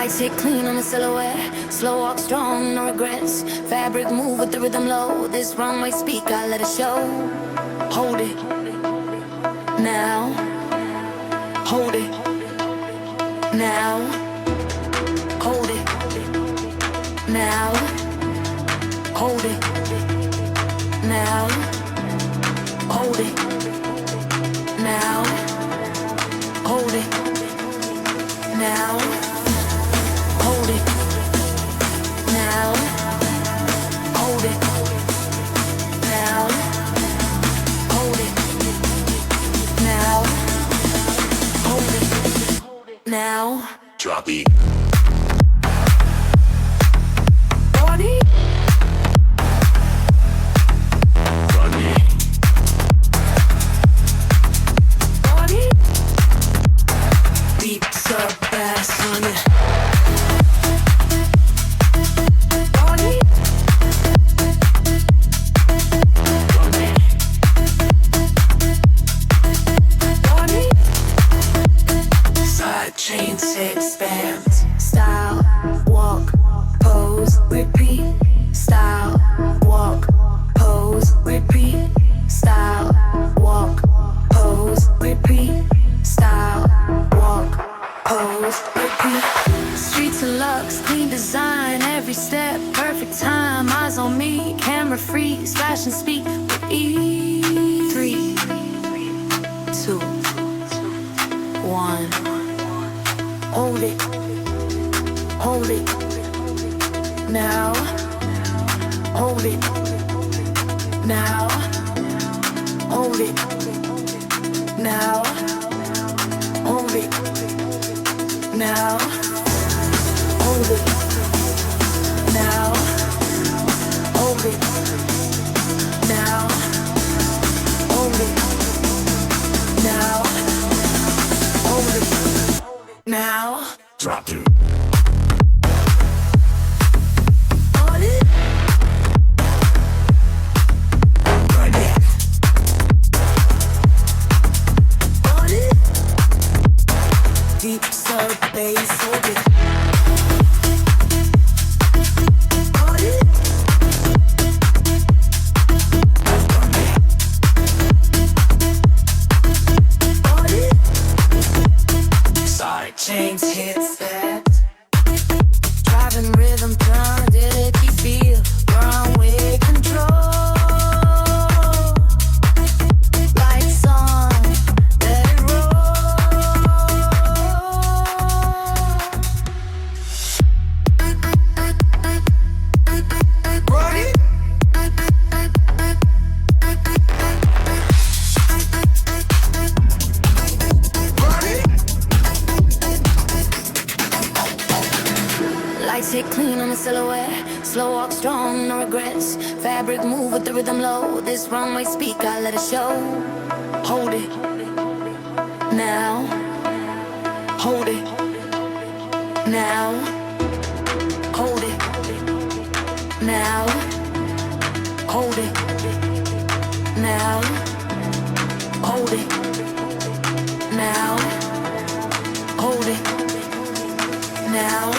Lights hit clean on the silhouette. Slow walk strong, no regrets. Fabric move with the rhythm low. This runway speak, I let it show. Hold it now. Hold it now. Hold it now. Hold it now. Hold it now. Hold it now. Hold it now. Hold it now. Hold it now. Hold it now. Drop it. Body. Run it. Body. Beats up bass on it. Body. Run it. Body. Side chains expand. Style, walk, pose, repeat. Style, walk, pose, repeat. Style, walk, pose, repeat. Style, walk, pose, repeat. Streets and lux, clean design, every step, perfect time. Eyes on me, camera free, splash and speak with ease. 3, 2, 1. Hold it. Hold it now. Hold it now. Hold it now. Hold it now. Hold it now. Hold it now. Hold it now. Hold it now. Drop it. Hold it. Run it. Hold it. Deep sub bass, hold it. Hold it. Hold it. Side chains hits that. Driving rhythm, drum, did it you feel? Runway control. Lights on, let it roll. Run it. Run it. Lights hit clean on the silhouette. Slow walk strong, no regrets. Fabric move with the rhythm low. This runway speak, I let it show. Hold it now. Hold it now. Hold it now. Hold it now. Hold it now. Hold it now.